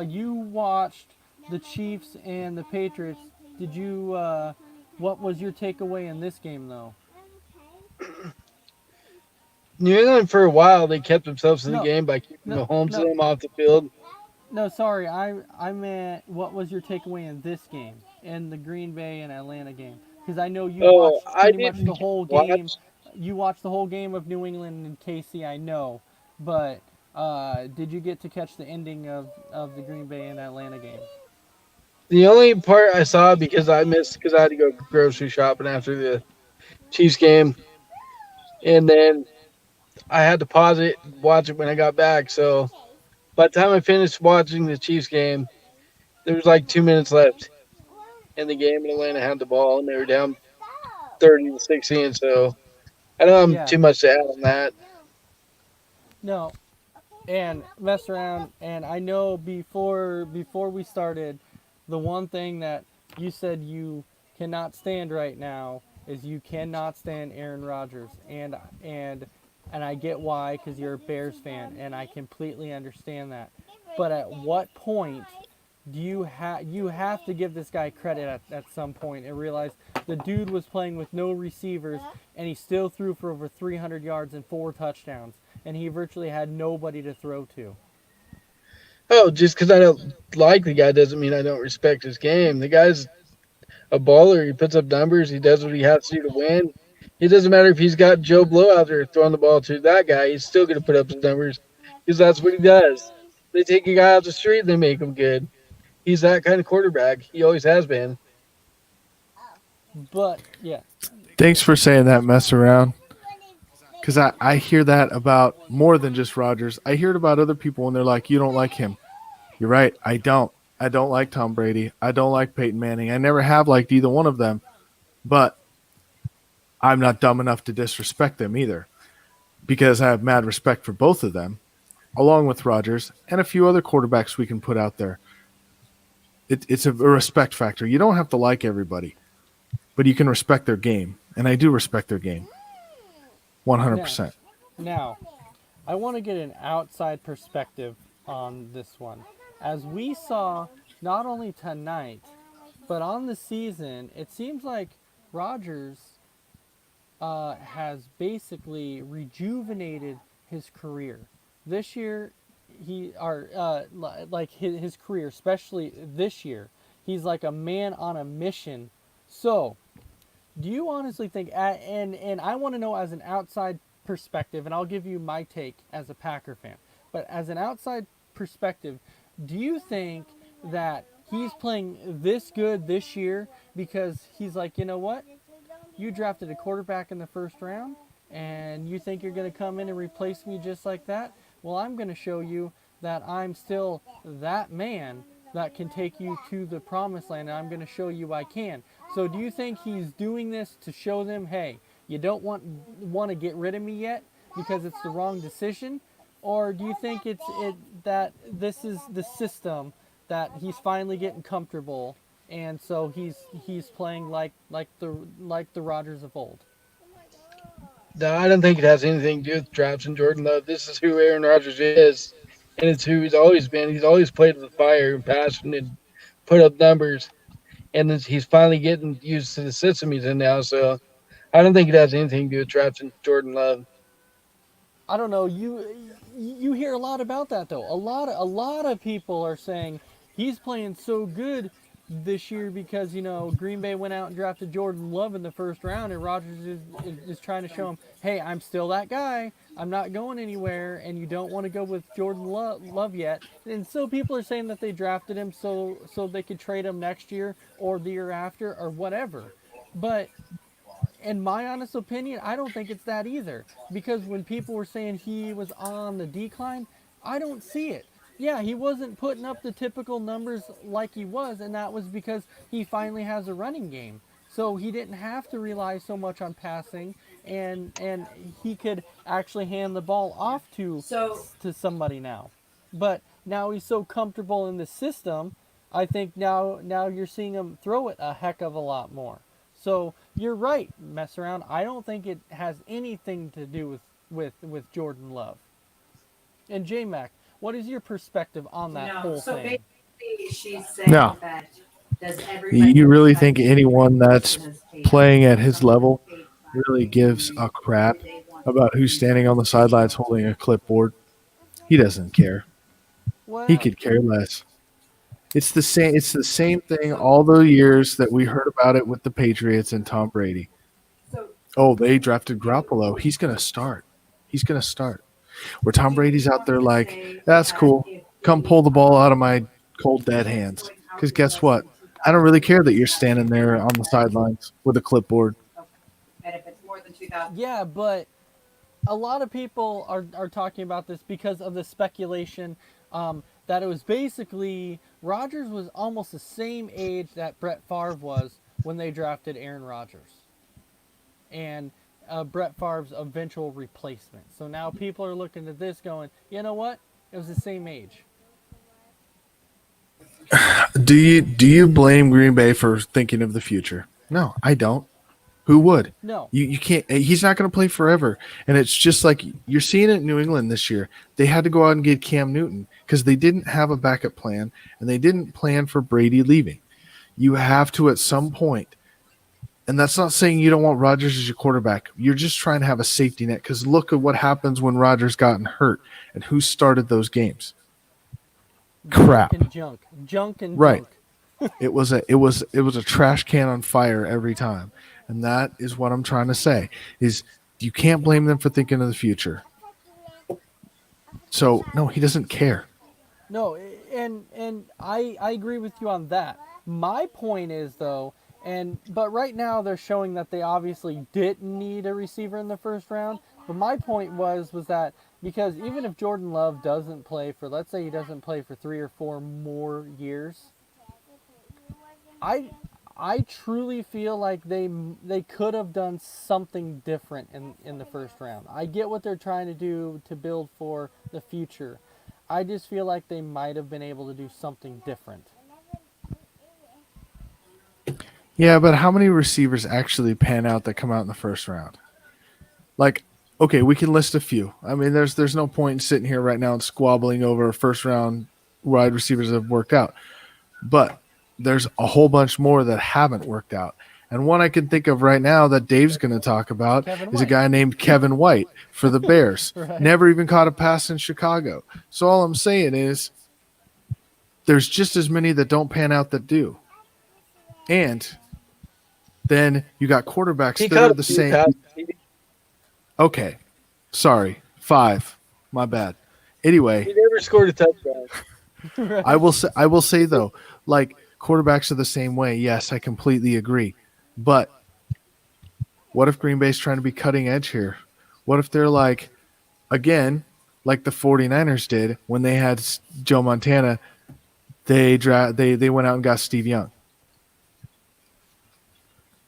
You watched the Chiefs and the Patriots. Did you? What was your takeaway in this game, though? New England for a while they kept themselves in the No, game by keeping no, Mahomes no. and them off the field. No, sorry. I meant what was your takeaway in this game, in the Green Bay and Atlanta game? Because I know you Oh, watched I pretty much the didn't whole game. watch. You watched the whole game of New England and KC. I know, but did you get to catch the ending of the Green Bay and Atlanta game? The only part I saw because I missed because I had to go grocery shopping after the Chiefs game, and then I had to pause it, watch it when I got back. So by the time I finished watching the Chiefs game, there was like 2 minutes left in the game, and Atlanta had the ball, and they were down 30-16. So I don't have Yeah. too much to add on that. No, and mess around. And I know before we started, the one thing that you said you cannot stand right now is you cannot stand Aaron Rodgers, and I get why, because you're a Bears fan, and I completely understand that. But at what point do you have to give this guy credit at some point and realize the dude was playing with no receivers and he still threw for over 300 yards and 4 touchdowns, and he virtually had nobody to throw to. Oh, just because I don't like the guy doesn't mean I don't respect his game. The guy's a baller. He puts up numbers. He does what he has to do to win. It doesn't matter if he's got Joe Blow out there throwing the ball to that guy. He's still going to put up his numbers because that's what he does. They take a guy off the street and they make him good. He's that kind of quarterback. He always has been. But yeah, Thanks for saying that, mess around. Because I hear that about more than just Rodgers. I hear it about other people when they're like, you don't like him. You're right. I don't. I don't like Tom Brady. I don't like Peyton Manning. I never have liked either one of them. But I'm not dumb enough to disrespect them either, because I have mad respect for both of them, along with Rodgers and a few other quarterbacks we can put out there. It's a respect factor. You don't have to like everybody, but you can respect their game. And I do respect their game. 100%. now I want to get an outside perspective on this one. As we saw, not only tonight, but on the season, it seems like Rodgers has basically rejuvenated his career. This year, like his career, especially this year, he's like a man on a mission. So, do you honestly think, and I want to know as an outside perspective, and I'll give you my take as a Packer fan, but as an outside perspective, do you think that he's playing this good this year because he's like, you know what? You drafted a quarterback in the first round, and you think you're going to come in and replace me just like that? Well, I'm going to show you that I'm still that man that can take you to the promised land, and I'm going to show you I can. So do you think he's doing this to show them, hey, you don't want to get rid of me yet because it's the wrong decision? Or do you think that this is the system that he's finally getting comfortable, and so he's playing like the Rodgers of old? No, I don't think it has anything to do with drafting Jordan Love. This is who Aaron Rodgers is, and it's who he's always been. He's always played with fire and passion and put up numbers, and he's finally getting used to the system he's in now. So I don't think it has anything to do with drafting Jordan Love. I don't know. You hear a lot about that though. A lot of people are saying he's playing so good this year because Green Bay went out and drafted Jordan Love in the first round, and Rodgers is trying to show him, hey, I'm still that guy. I'm not going anywhere, and you don't want to go with Jordan Love yet. And so people are saying that they drafted him so they could trade him next year or the year after or whatever. But in my honest opinion, I don't think it's that either. Because when people were saying he was on the decline, I don't see it. Yeah, he wasn't putting up the typical numbers like he was, and that was because he finally has a running game. So he didn't have to rely so much on passing, and he could actually hand the ball off So to somebody now. But now he's so comfortable in the system, I think now you're seeing him throw it a heck of a lot more. So you're right, mess around. I don't think it has anything to do with Jordan Love. And J Mac, what is your perspective on that no. whole So thing? basically, she's saying No. that does everybody You really expect think anyone that's his pay playing at his someone level paid really gives a crap they want about who's standing on the sidelines holding a clipboard? He doesn't care. He Well, could care less. It's the same. It's the same thing all the years that we heard about it with the Patriots and Tom Brady. so Oh, they drafted Garoppolo. He's going to start. He's going to start. Where Tom Brady's out there like, that's cool. Come pull the ball out of my cold dead hands. Because guess what? I don't really care that you're standing there on the sidelines with a clipboard. and if it's more than 2,000, yeah, but a lot of people are talking about this because of the speculation that it was basically Rodgers was almost the same age that Brett Favre was when they drafted Aaron Rodgers, and Brett Favre's eventual replacement. So now people are looking at this going, you know what? It was the same age. Do you blame Green Bay for thinking of the future? No, I don't. Who would? No. You can't. He's not going to play forever, and it's just like you're seeing it in New England this year. They had to go out and get Cam Newton because they didn't have a backup plan, and they didn't plan for Brady leaving. You have to at some point, and that's not saying you don't want Rodgers as your quarterback. You're just trying to have a safety net because look at what happens when Rodgers gotten hurt and who started those games. Crap. Junk and Right. junk. It was a trash can on fire every time. And that is what I'm trying to say is you can't blame them for thinking of the future. So no, he doesn't care. No, and I agree with you on that. My point is though, but right now they're showing that they obviously didn't need a receiver in the first round. But my point was that because even if Jordan Love doesn't play for, let's say he doesn't play for 3 or 4 more years, I truly feel like they could have done something different in the first round. I get what they're trying to do to build for the future. I just feel like they might have been able to do something different. Yeah, but how many receivers actually pan out that come out in the first round? Like, okay, we can list a few. I mean, there's no point in sitting here right now and squabbling over first round wide receivers that have worked out. But there's a whole bunch more that haven't worked out. And one I can think of right now that Dave's going to talk about is a guy named Kevin White for the Bears. Right. Never even caught a pass in Chicago. So all I'm saying is there's just as many that don't pan out that do. And then you got quarterbacks He that caught are a the few same. passes. Okay. Sorry. 5. My bad. Anyway, He never scored a touchdown. Right. I will say though, like quarterbacks are the same way. Yes, I completely agree. But what if Green Bay's trying to be cutting edge here? What if they're like, again, like the 49ers did when they had Joe Montana, they went out and got Steve Young.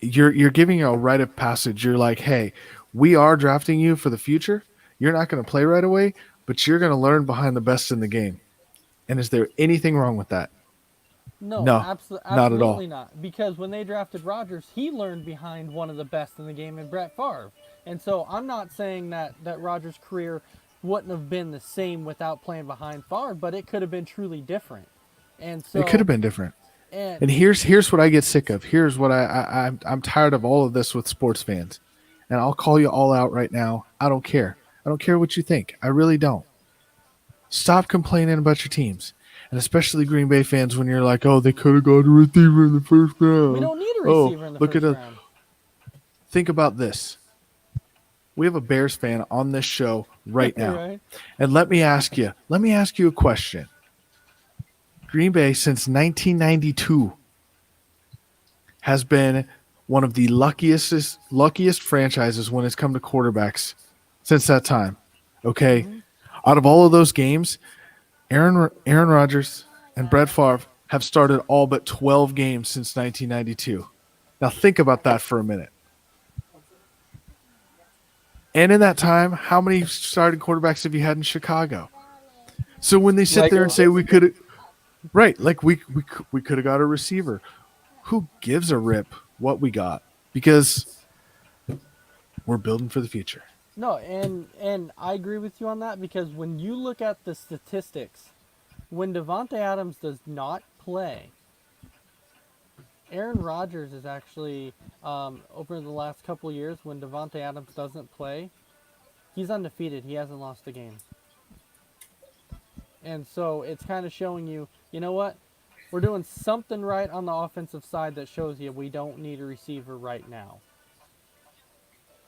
You're giving a rite of passage. You're like, hey, we are drafting you for the future. You're not going to play right away, but you're going to learn behind the best in the game. And is there anything wrong with that? No, No, absolutely not at all. not. Because when they drafted Rodgers, he learned behind one of the best in the game in Brett Favre. And so I'm not saying that Rodgers' career wouldn't have been the same without playing behind Favre, but it could have been truly different. And so It could have been different. And And here's what I get sick of. Here's what I'm tired of all of this with sports fans. And I'll call you all out right now. I don't care. I don't care what you think. I really don't. Stop complaining about your teams. And especially Green Bay fans when you're like, oh, they could have got a receiver in the first round. we don't need a Oh, receiver in the look first at us. round. Think about this. We have a Bears fan on this show right now. Right? And let me ask you a question. Green Bay since 1992 has been one of the luckiest franchises when it's come to quarterbacks since that time. Okay. Out of all of those games, Aaron Rodgers and Brett Favre have started all but 12 games since 1992. Now think about that for a minute. And in that time, how many starting quarterbacks have you had in Chicago? So when they sit there and say we could, right, like we could have got a receiver, who gives a rip what we got? Because we're building for the future. No, and I agree with you on that, because when you look at the statistics, when Davante Adams does not play, Aaron Rodgers is actually, over the last couple of years, when Davante Adams doesn't play, he's undefeated. He hasn't lost a game. And so it's kind of showing you, you know what? We're doing something right on the offensive side that shows you we don't need a receiver right now.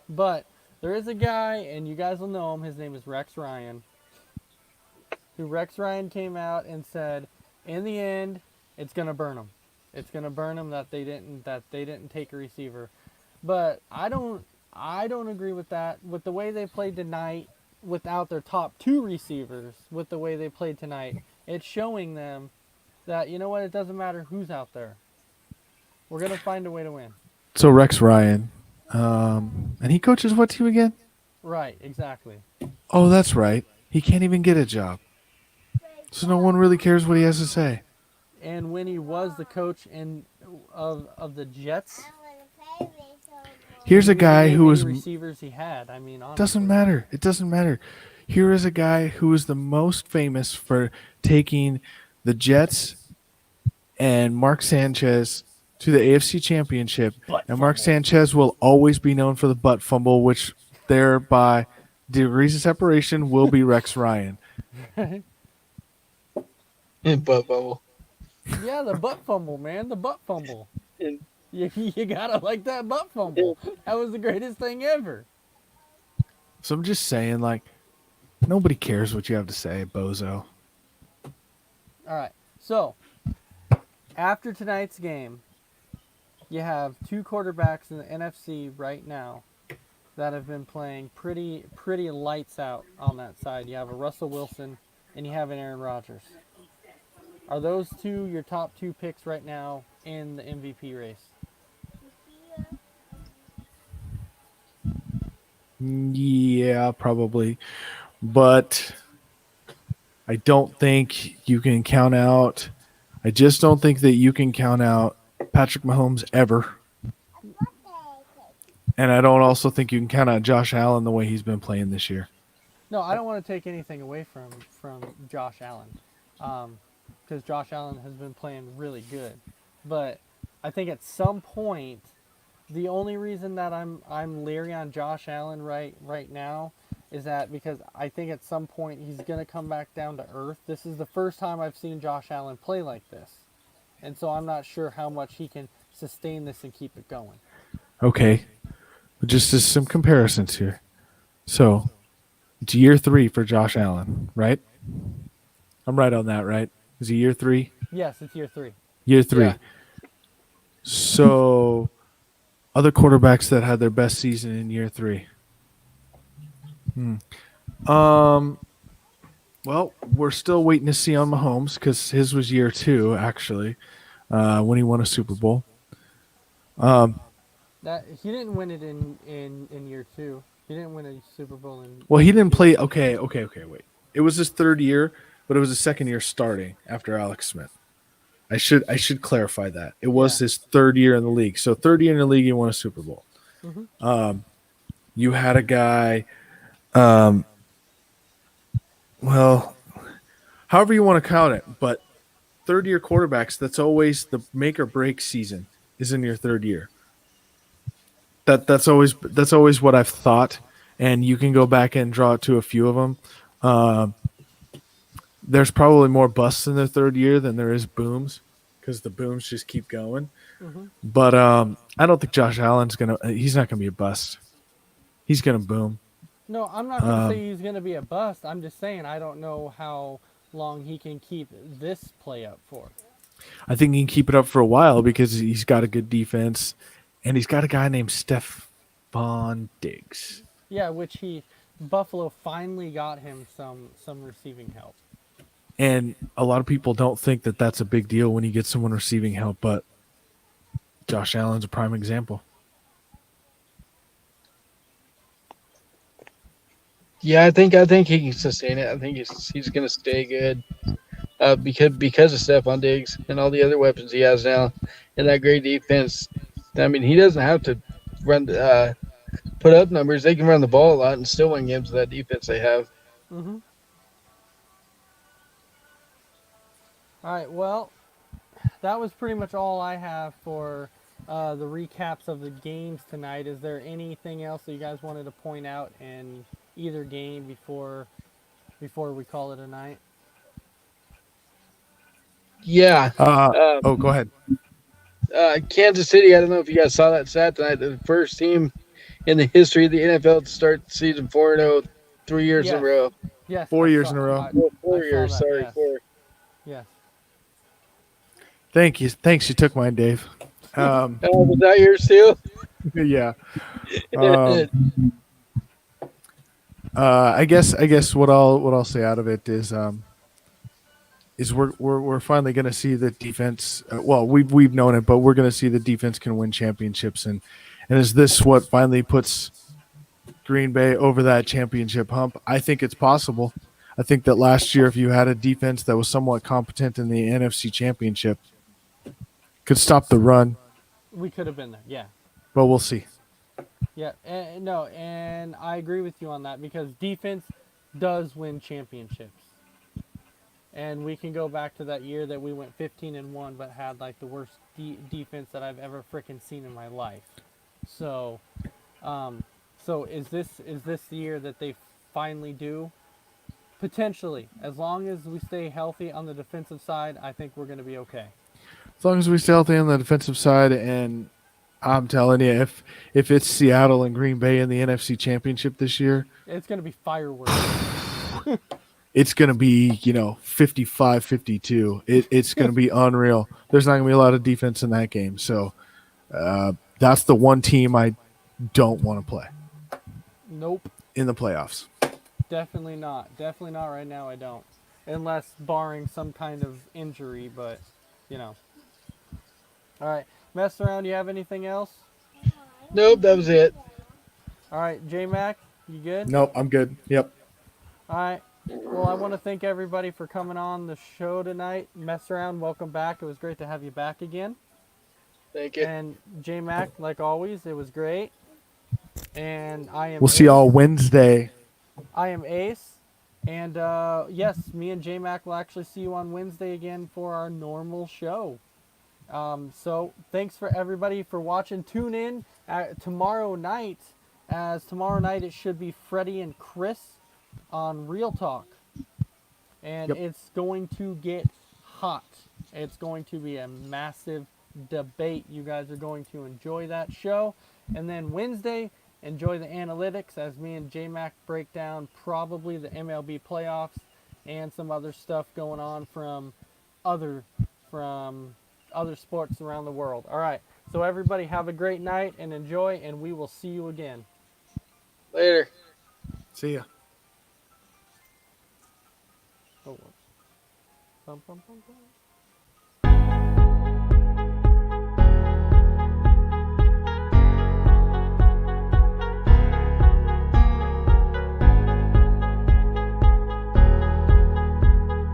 But there is a guy, and you guys will know him. His name is Rex Ryan. Rex Ryan came out and said, in the end, it's gonna burn them. It's gonna burn them that they didn't take a receiver. But I don't agree with that. With the way they played tonight, without their top two receivers, with the way they played tonight, it's showing them that, you know what, it doesn't matter who's out there. We're gonna find a way to win. So Rex Ryan, and he coaches what team again? Right, exactly. Oh, that's right. He can't even get a job. So no one really cares what he has to say. And when he was the coach of the Jets, Here's a guy who was receivers he had. I mean, honestly. doesn't matter. It doesn't matter. Here is a guy who is the most famous for taking the Jets and Mark Sanchez to the AFC Championship. And Mark Sanchez will always be known for the butt fumble, which thereby degrees of separation will be Rex Ryan. Butt bubble. Yeah, the butt fumble, man. The butt fumble. And- You gotta like that butt fumble. That was the greatest thing ever. So I'm just saying, like, nobody cares what you have to say, bozo. All right. So, after tonight's game, you have two quarterbacks in the NFC right now that have been playing pretty lights out on that side. You have a Russell Wilson and you have an Aaron Rodgers. Are those two your top two picks right now in the MVP race? Yeah, probably. But I don't think you can count out. I just don't think that you can count out Patrick Mahomes ever. And I don't also think you can count out Josh Allen the way he's been playing this year. No, I don't want to take anything away from Josh Allen, because Josh Allen has been playing really good. But I think at some point, the only reason that I'm leery on Josh Allen right now is that because I think at some point he's going to come back down to earth. This is the first time I've seen Josh Allen play like this. And so I'm not sure how much he can sustain this and keep it going. Okay. Just as some comparisons here. So, it's year 3 for Josh Allen, right? I'm right on that, right? Is it year 3? Yes, it's year 3. Year 3. Yeah. So, other quarterbacks that had their best season in year 3. Well, we're still waiting to see on Mahomes because his was year 2 actually, when he won a Super Bowl. That he didn't win it in year 2. He didn't win a Super Bowl in. Well, he didn't play. Okay, wait. It was his 3rd year, but it was his 2nd year starting after Alex Smith. I should clarify that. It was his 3rd year in the league. So 3rd year in the league, he won a Super Bowl. Mm-hmm. You had a guy. Well, however you want to count it, but 3rd year quarterbacks, that's always the make or break season is in your 3rd year. That's always what I've thought, and you can go back and draw it to a few of them. There's probably more busts in their 3rd year than there is booms, because the booms just keep going. Mm-hmm. But I don't think Josh Allen's he's not gonna be a bust. He's gonna boom. No, I'm not going to say he's going to be a bust. I'm just saying I don't know how long he can keep this play up for. I think he can keep it up for a while because he's got a good defense, and he's got a guy named Stephon Diggs. Yeah, which Buffalo finally got him some receiving help. And a lot of people don't think that that's a big deal when you get someone receiving help, but Josh Allen's a prime example. Yeah, I think he can sustain it. I think he's going to stay good because of Stephon Diggs and all the other weapons he has now, and that great defense. I mean, he doesn't have to run put up numbers. They can run the ball a lot and still win games with that defense they have. Mm-hmm. All right. Well, that was pretty much all I have for the recaps of the games tonight. Is there anything else that you guys wanted to point out in either game before we call it a night? Yeah. Go ahead. Kansas City, I don't know if you guys saw that stat tonight. The first team in the history of the NFL to start season 4-0 3 years in a Yes. row. Yes. 4 I years saw- in a row. I- Well, I 4 saw years, that, sorry, yes. 4. Yes. Thank you. Thanks. You took mine, Dave. Was that yours too? Yeah. I guess what I'll say out of it is we're finally going to see the defense. Well, we've known it, but we're going to see the defense can win championships, and is this what finally puts Green Bay over that championship hump? I think it's possible. I think that last year, if you had a defense that was somewhat competent in the NFC Championship, could stop the run, We could have been there. Yeah. but we'll see. Yeah. No, and I agree with you on that because defense does win championships. And we can go back to that year that we went 15-1, but had like the worst defense that I've ever freaking seen in my life. So, so is this the year that they finally do? Potentially, as long as we stay healthy on the defensive side, I think we're going to be okay. As long as we stay healthy on the defensive side, and I'm telling you, if it's Seattle and Green Bay in the NFC Championship this year, It's going to be fireworks. it's going to be 55-52. It's going to be unreal. There's not going to be a lot of defense in that game, so that's the one team I don't want to play Nope. in the playoffs. Definitely not. Definitely not right now. I don't, unless barring some kind of injury. But, All right, mess around. You have anything else? Nope, that was it. All right, J Mac, you good? Nope, I'm good. Yep. All right. Well, I want to thank everybody for coming on the show tonight. Mess around. Welcome back. It was great to have you back again. Thank you. And J Mac, like always, it was great. And I am. We'll see y'all Wednesday. I am Ace, and yes, me and J-Mac will actually see you on Wednesday again for our normal show. So thanks for everybody for watching. Tune in tomorrow night, as tomorrow night it should be Freddie and Chris on Real Talk, and Yep. it's going to get hot. It's going to be a massive debate. You guys are going to enjoy that show, and then Wednesday, enjoy the analytics as me and J-Mac break down probably the MLB playoffs and some other stuff going on from other sports around the world. All right. So everybody have a great night and enjoy, and we will see you again. Later. See ya. Oh, bum, bum, bum, bum.